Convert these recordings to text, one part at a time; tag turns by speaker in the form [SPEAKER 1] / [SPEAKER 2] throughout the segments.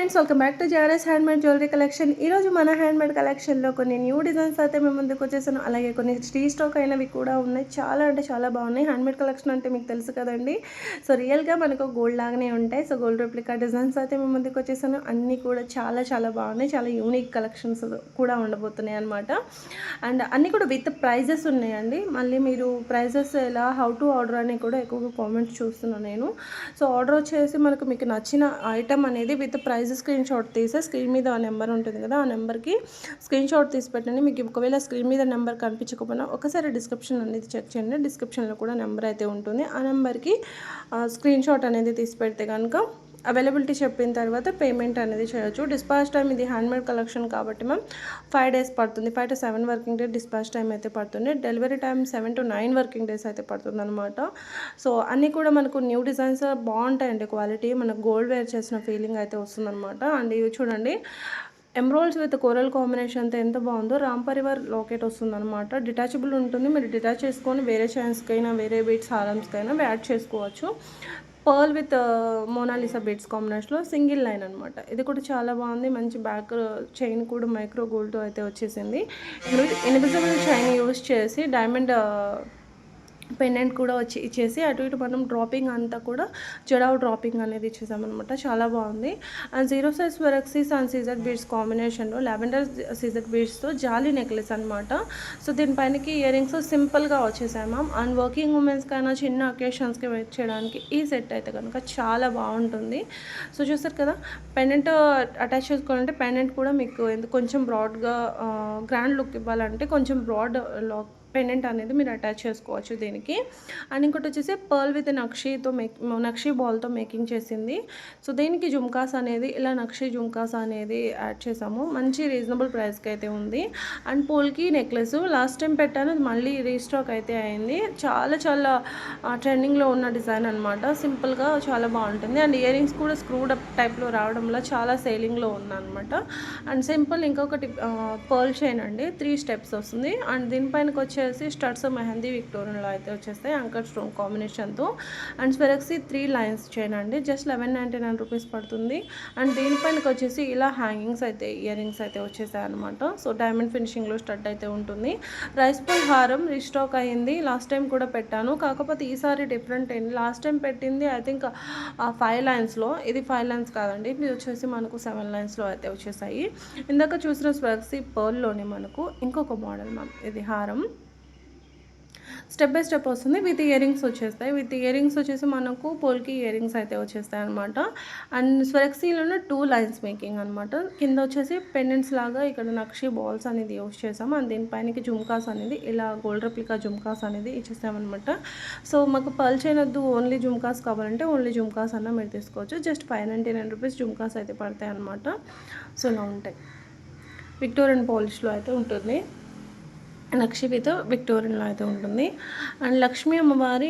[SPEAKER 1] Friends, welcome back to JRS handmade jewellery collection. ఈరోజు మన handmade కలెక్షన్లో కొన్ని న్యూ డిజైన్స్ అయితే మేము ముందుకు వచ్చేసాను. అలాగే కొన్ని స్టాక్ అయినవి కూడా ఉన్నాయి. చాలా అంటే చాలా బాగున్నాయి. హ్యాండ్మేడ్ కలెక్షన్ అంటే మీకు తెలుసు కదండి. సో రియల్గా మనకు గోల్డ్ లాగానే ఉంటాయి. సో గోల్డ్ రెప్లికా డిజైన్స్ అయితే మేము ముందుకు వచ్చేసాను. అన్నీ కూడా చాలా చాలా బాగున్నాయి. చాలా యూనిక్ కలెక్షన్స్ కూడా ఉండబోతున్నాయి అనమాట. అండ్ అన్నీ కూడా విత్ ప్రైజెస్ ఉన్నాయండి. మళ్ళీ మీరు ప్రైజెస్ ఎలా, హౌ టు ఆర్డర్ అని కూడా ఎక్కువగా కామెంట్స్ చూస్తున్నాను నేను. సో ఆర్డర్ వచ్చేసి మీకు నచ్చిన ఐటమ్ అనేది విత్ ప్రైజ్ స్క్రీన్ షాట్ తీసి స్క్రీన్ మీద ఆ నెంబర్ ఉంటుంది కదా, ఆ నెంబర్కి స్క్రీన్ షాట్ తీసి పెట్టండి. మీకు ఒకవేళ స్క్రీన్ మీద నెంబర్ కనిపించకపోయినా ఒకసారి డిస్క్రిప్షన్ అనేది చెక్ చేయండి. డిస్క్రిప్షన్లో కూడా నెంబర్ అయితే ఉంటుంది. ఆ నెంబర్కి స్క్రీన్ షాట్ అనేది తీసి పెడితే కనుక అవైలబిలిటీ చెప్పిన తర్వాత పేమెంట్ అనేది చేయొచ్చు. డిస్పాచ్ టైం ఇది హ్యాండ్మేడ్ కలెక్షన్ కాబట్టి మ్యామ్ 5 days పడుతుంది. 5 to 7 working day dispatch time అయితే పడుతుంది. Delivery time 7 to 9 working days అయితే పడుతుంది అనమాట. సో అన్నీ కూడా మనకు న్యూ డిజైన్స్ బాగుంటాయండి. క్వాలిటీ మనకు గోల్డ్ వేర్ చేసిన ఫీలింగ్ అయితే వస్తుందన్నమాట. అండ్ ఇవి చూడండి, ఎమ్రోల్స్ విత్ కోరల్ కాంబినేషన్తో ఎంత బాగుందో. రామ్ పరివార్ లాకెట్ వస్తుందన్నమాట. డిటాచబుల్ ఉంటుంది. మీరు డిటాచ్ చేసుకొని వేరే చైన్స్కైనా వేరే బీట్స్ హారమ్స్కైనా యాడ్ చేసుకోవచ్చు. పర్ల్ విత్ మోనాలిసా బీడ్స్ కాంబినేషన్లో సింగిల్ లైన్ అనమాట. ఇది కూడా చాలా బాగుంది. మంచి బ్యాక్ చైన్ కూడా మైక్రో గోల్డ్తో అయితే వచ్చేసింది. ఇన్విజిబుల్ చైన్ యూస్ చేసి డైమండ్ పెండెంట్ కూడా ఇచ్చేసి అటు ఇటు మనం డ్రాపింగ్ అంతా కూడా జడావ్ డ్రాపింగ్ అనేది ఇచ్చేసామన్నమాట. చాలా బాగుంది. అండ్ 0 size వెరక్సీస్ అండ్ సీజర్ బీడ్స్ కాంబినేషన్లో లావెండర్ సీజర్ బీడ్స్తో జాలీ నెక్లెస్ అనమాట. సో దీనిపైనకి ఇయర్ రింగ్స్ సింపుల్గా వచ్చేసాయి మ్యామ్. అండ్ వర్కింగ్ ఉమెన్స్కైనా చిన్న అకేషన్స్కి వెయిట్ చేయడానికి ఈ సెట్ అయితే కనుక చాలా బాగుంటుంది. సో చూస్తారు కదా, పెండెంట్ అటాచ్ చేసుకోవాలంటే పెండెంట్ కూడా మీకు కొంచెం బ్రాడ్గా గ్రాండ్ లుక్ ఇవ్వాలంటే కొంచెం బ్రాడ్ పెండెంట్ అనేది మీరు అటాచ్ చేసుకోవచ్చు దీనికి. అండ్ ఇంకోటి వచ్చేసి పర్ల్ విత్ నక్షీ బాల్తో మేకింగ్ చేసింది. సో దీనికి జుమ్కాస్ అనేది ఇలా నక్షీ జుమ్కాస్ అనేది యాడ్ చేసాము. మంచి రీజనబుల్ ప్రైస్కి అయితే ఉంది. అండ్ పోల్కి నెక్లెస్ లాస్ట్ టైం పెట్టాను, మళ్ళీ రీస్టాక్ అయితే అయింది. చాలా చాలా ట్రెండింగ్లో ఉన్న డిజైన్ అనమాట. సింపుల్గా చాలా బాగుంటుంది. అండ్ ఇయర్ రింగ్స్ కూడా స్క్రూడ్ అప్ టైప్లో రావడంలో చాలా సేలింగ్లో ఉందన్నమాట. అండ్ సింపుల్ ఇంకొకటి పర్ల్ చైన్ అండి, 3 steps వస్తుంది. అండ్ దీనిపైనకి వచ్చేసి స్టడ్స్ మెహందీ విక్టోరియన్లో అయితే వచ్చేస్తాయి అంకర్ స్టోన్ కాంబినేషన్తో. అండ్ స్వెరక్సీ 3 lines చైన్ అండి, జస్ట్ 1199 రూపీస్ పడుతుంది. అండ్ దీనిపైనకి వచ్చేసి ఇలా హ్యాంగింగ్స్ అయితే ఇయర్ రింగ్స్ అయితే వచ్చేసాయి అనమాట. సో డైమండ్ ఫినిషింగ్లో స్టడ్ అయితే ఉంటుంది. రైస్ పల్ హారం రీస్టాక్ అయ్యింది. లాస్ట్ టైం కూడా పెట్టాను, కాకపోతే ఈసారి డిఫరెంట్ అయింది. లాస్ట్ టైం పెట్టింది ఐ థింక్ 5 linesలో, ఇది 5 lines కాదండి, ఇది వచ్చేసి మనకు 7 linesలో అయితే వచ్చేసాయి. ఇందాక చూసిన స్వెరక్సీ పర్ల్లోనే మనకు ఇంకొక మోడల్ మ్యామ్. ఇది హారం స్టెప్ బై స్టెప్ వస్తుంది. విత్ ఇయర్ రింగ్స్ వచ్చేస్తాయి. విత్ ఇయర్ రింగ్స్ వచ్చేసి మనకు పోల్కి ఇయర్ రింగ్స్ అయితే వచ్చేస్తాయి అనమాట. అండ్ స్వెరక్సీలోనే 2 lines మేకింగ్ అనమాట. కింద వచ్చేసి పెండెంట్స్ లాగా ఇక్కడ నక్షి బాల్స్ అనేది యూస్ చేసాము. అండ్ దీనిపైనకి జుమ్కాస్ అనేది ఇలా గోల్డ్ రెప్లికా జుమ్కాస్ అనేది ఇచ్చేసామన్నమాట. సో మాకు పర్ల్ చైన్ వద్దు, ఓన్లీ జుమ్కాస్ కావాలంటే ఓన్లీ జుమ్కాస్ అన్న మీరు తీసుకోవచ్చు. జస్ట్ 599 రూపీస్ జుమ్కాస్ అయితే పడతాయి అనమాట. సో ఇలా ఉంటాయి. విక్టోరియన్ పాలిష్లో అయితే ఉంటుంది. నక్షి విత్ విక్టోరియన్లో అయితే ఉంటుంది. అండ్ లక్ష్మీ అమ్మవారి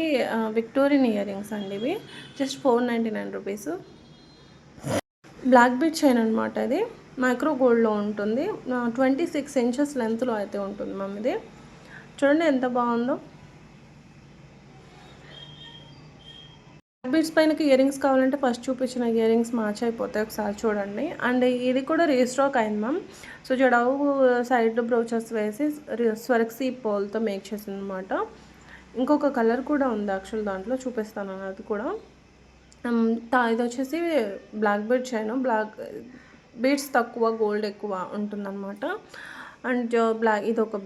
[SPEAKER 1] విక్టోరియన్ ఇయర్ రింగ్స్ అండి, ఇవి just 499 rupees. Black bead chain అనమాట. ఇది మైక్రో గోల్డ్లో ఉంటుంది. 26 inches లెంత్లో అయితే ఉంటుంది మ్యామ్. ఇది చూడండి ఎంత బాగుందో. బీడ్స్ పైనకి ఇయర్ రింగ్స్ కావాలంటే ఫస్ట్ చూపించిన ఇయర్ రింగ్స్ మ్యాచ్ అయిపోతాయి, ఒకసారి చూడండి. అండ్ ఇది కూడా రీస్టాక్ అయింది ma'am. So jadau side brooches వేసి స్వరక్సీ పోల్తో మేక్ చేసింది అనమాట. ఇంకొక కలర్ కూడా ఉంది యాక్చువల్, దాంట్లో చూపిస్తాను అది కూడా. ఇది వచ్చేసి black bead chain, black beads తక్కువ గోల్డ్ ఎక్కువ ఉంటుందన్నమాట. అండ్ ఇది ఒక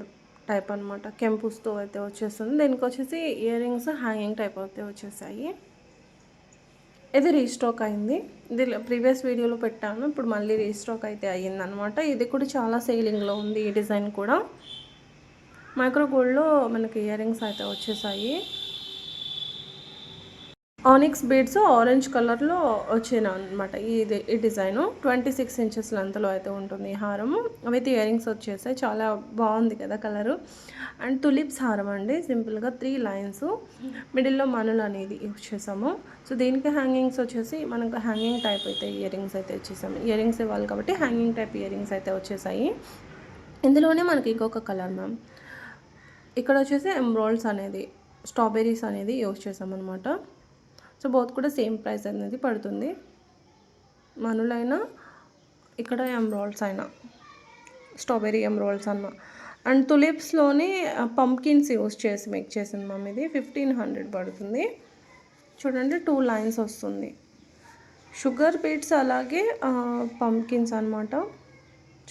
[SPEAKER 1] టైప్ అనమాట, కెంపుస్తో అయితే వచ్చేస్తుంది. దీనికి వచ్చేసి ఇయర్ రింగ్స్ హ్యాంగింగ్ టైప్ అయితే వచ్చేసాయి. ఇది రీస్టాక్ అయింది. ఇది ప్రీవియస్ వీడియోలో పెట్టాను, ఇప్పుడు మళ్ళీ రీస్టాక్ అయితే అయ్యిందనమాట. ఇది కూడా చాలా సేలింగ్లో ఉంది. ఈ డిజైన్ కూడా మైక్రో గోల్డ్లో మనకి ఇయర్ రింగ్స్ అయితే వచ్చేసాయి. ఆనిక్స్ బీడ్స్ ఆరెంజ్ కలర్లో వచ్చిన అనమాట. ఈ డిజైను 26 inches లెంత్లో అయితే ఉంటుంది. ఈ హారం విత్ ఇయర్ రింగ్స్ వచ్చేసాయి. చాలా బాగుంది కదా కలరు. అండ్ తులిప్స్ హారం అండి, సింపుల్గా 3 lines మిడిల్లో మనులు అనేది యూజ్ చేసాము. సో దీనికి హ్యాంగింగ్స్ వచ్చేసి మనకు హ్యాంగింగ్ టైప్ అయితే ఇయర్ రింగ్స్ అయితే వచ్చేసాము. ఇయర్ రింగ్స్ ఇవ్వాలి కాబట్టి హ్యాంగింగ్ టైప్ ఇయర్ రింగ్స్ అయితే వచ్చేసాయి. ఇందులోనే మనకి ఇంకొక కలర్ మ్యామ్. ఇక్కడ వచ్చేసి ఎమ్రాల్డ్స్ అనేది స్ట్రాబెర్రీస్ అనేది యూజ్ చేసామన్నమాట. సో బోత్ కూడా సేమ్ ప్రైస్ అనేది పడుతుంది. మనులైనా ఇక్కడ ఎమ్రాల్డ్స్ అయినా స్ట్రాబెర్రీ ఎమ్రాల్డ్స్ అన్న అండ్ తులిప్స్లోనే పంప్కిన్స్ యూస్ చేసి మేక్ చేసింది మ్యామ్. ఇది 1500 పడుతుంది. చూడండి 2 లైన్స్ వస్తుంది. షుగర్ బీట్స్ అలాగే పంప్కిన్స్ అనమాట.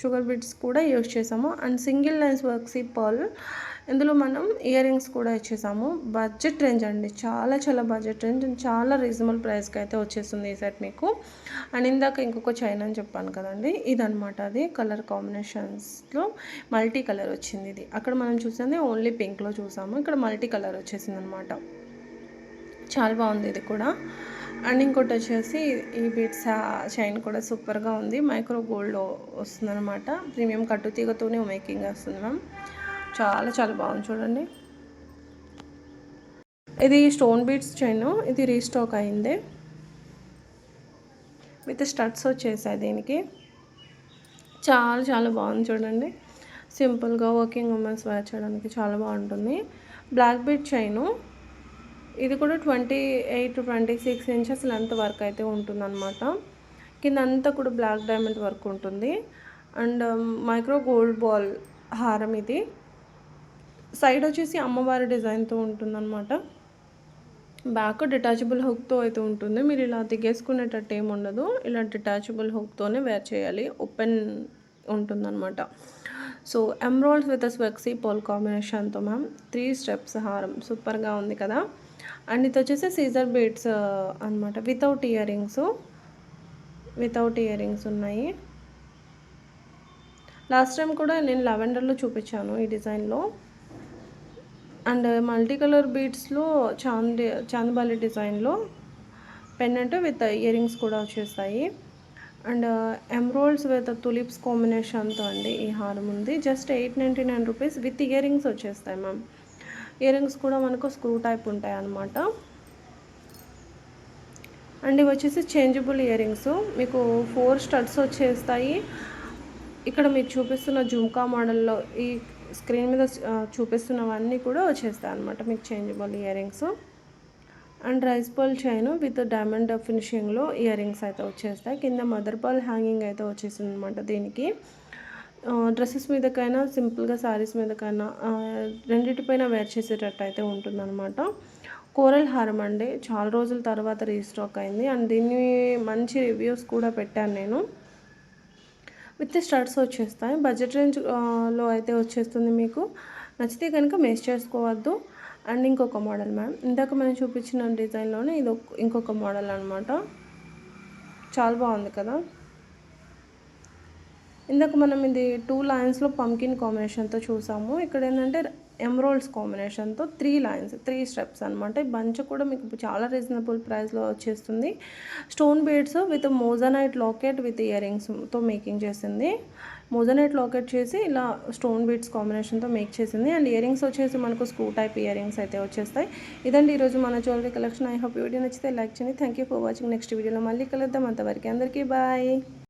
[SPEAKER 1] షుగర్ బీట్స్ కూడా యూస్ చేసాము. అండ్ సింగిల్ లైన్స్ వర్క్సీ పర్ల్, ఇందులో మనం ఇయర్ రింగ్స్ కూడా ఇచ్చేసాము. బడ్జెట్ రేంజ్ అండి, చాలా చాలా బడ్జెట్ రేంజ్ అండ్ చాలా రీజనబుల్ ప్రైస్కి అయితే వచ్చేస్తుంది ఈ సెట్ మీకు. అండ్ ఇందాక ఇంకొక చైన్ అని చెప్పాను కదండి, ఇదనమాట. అది కలర్ కాంబినేషన్స్లో మల్టీ కలర్ వచ్చింది. ఇది అక్కడ మనం చూసింది ఓన్లీ పింక్లో చూసాము, ఇక్కడ మల్టీ కలర్ వచ్చేసింది అనమాట. చాలా బాగుంది ఇది కూడా. అండ్ ఇంకోటి వచ్చేసి ఈ బీట్స్ చైన్ కూడా సూపర్గా ఉంది. మైక్రో గోల్డ్ వస్తుందన్నమాట. ప్రీమియం కట్టుతీగతోనే మేకింగ్ వస్తుంది మ్యామ్. చాలా చాలా బాగుంది చూడండి. ఇది స్టోన్ బీట్స్ చైన్, ఇది రీస్టాక్ అయింది విత్ స్టడ్స్ వచ్చేసాయి దీనికి. చాలా చాలా బాగుంది చూడండి. సింపుల్గా వర్కింగ్ ఉమెన్స్ వేర్ చేయడానికి చాలా బాగుంటుంది. బ్లాక్ బీట్ చైను, ఇది కూడా 28 to 26 ఇంచెస్ లెంత్ వర్క్ అయితే ఉంటుందన్నమాట. కింద అంతా కూడా బ్లాక్ డైమండ్ వర్క్ ఉంటుంది. అండ్ మైక్రో గోల్డ్ బాల్ హారం ఇది. సైడ్ వచ్చేసి అమ్మవారి డిజైన్తో ఉంటుందన్నమాట. బ్యాక్ డిటాచబుల్ హుక్తో అయితే ఉంటుంది. మీరు ఇలా దిగేసుకునేటట్టు ఏమి ఉండదు, ఇలా డిటాచబుల్ హుక్తోనే వేర్ చేయాలి. ఓపెన్ ఉంటుందన్నమాట. సో ఎమ్రాల్డ్స్ విత్ స్వెక్సీ పోల్ కాంబినేషన్తో మ్యామ్ 3 స్టెప్స్ హారం సూపర్గా ఉంది కదా. అండ్ ఇది వచ్చేసి సీజర్ బీడ్స్ అనమాట, వితౌట్ ఇయర్ రింగ్స్ ఉన్నాయి. లాస్ట్ టైం కూడా నేను లెవెండర్లో చూపించాను ఈ డిజైన్లో. అండ్ మల్టీ కలర్ బీడ్స్లో చాందబాలి డిజైన్లో పెన్నెంట్ విత్ ఇయర్ రింగ్స్ కూడా వచ్చేస్తాయి. అండ్ ఎమ్రాల్డ్స్ విత్ తులిప్స్ కాంబినేషన్తో అండి ఈ హారం ఉంది. Just 899 rupees with ear rings వచ్చేస్తాయి మ్యామ్. ఇయర్ రింగ్స్ కూడా మనకు స్క్రూ టైప్ ఉంటాయి అన్నమాట. అండ్ ఇవి వచ్చేసి చేంజబుల్ ఇయర్ రింగ్స్, మీకు 4 స్టడ్స్ వచ్చేస్తాయి. ఇక్కడ మీకు చూపిస్తున్న జుమ్కా మోడల్లో ఈ స్క్రీన్ మీద చూపిస్తున్నవన్నీ కూడా వచ్చేస్తాయి అన్నమాట మీకు changeable earrings. And rice pearl chain with diamond ఫినిషింగ్లో ఇయర్ రింగ్స్ అయితే వచ్చేస్తాయి. కింద మదర్ పర్ల్ హ్యాంగింగ్ అయితే వచ్చేసింది అనమాట. దీనికి డ్రెస్సెస్ మీదకైనా సింపుల్గా శారీస్ మీదకైనా రెండింటిపైన వేర్ చేసేటట్టు అయితే ఉంటుందన్నమాట. కోరల్ హారం అండి, చాలా రోజుల తర్వాత రీస్టాక్ అయింది. అండ్ దీన్ని మంచి రివ్యూస్ కూడా పెట్టాను నేను. విత్ స్టడ్స్ వచ్చేస్తాయి. బడ్జెట్ రేంజ్లో అయితే వచ్చేస్తుంది మీకు. నచ్చితే కనుక మిస్ చేసుకోవద్దు. అండ్ ఇంకొక మోడల్ మ్యామ్, ఇందాక మనం చూపించిన డిజైన్లోనే ఇది ఇంకొక మోడల్ అనమాట. చాలా బాగుంది కదా. ఇందాక మనం ఇది 2 లైన్స్లో పంకిన్ కాంబినేషన్తో చూసాము. ఇక్కడ ఏంటంటే ఎమ్రాల్డ్స్ కాంబినేషన్తో 3 లైన్స్ 3 స్టెప్స్ అనమాట. ఈ బంచ్ కూడా మీకు చాలా రీజనబుల్ ప్రైస్లో వచ్చేస్తుంది. Stone beads with moissanite locket with ఇయర్ రింగ్స్తో మేకింగ్ చేసింది. మోజనైట్ లాకెట్ చేసి ఇలా స్టోన్ బీడ్స్ కాంబినేషన్తో మేక్ చేసింది. అండ్ ఇయర్ రింగ్స్ వచ్చేసి మనకు స్క్రూ టైప్ ఇయర్ రింగ్స్ అయితే వచ్చేస్తాయి. ఇదండి ఈరోజు మన jewellery collection. I hope video నచ్చితే లైక్ చేయండి. Thank you for watching. Next వీడియోలో మళ్ళీ కలుద్దాం. అంతవరకు అందరికీ బాయ్.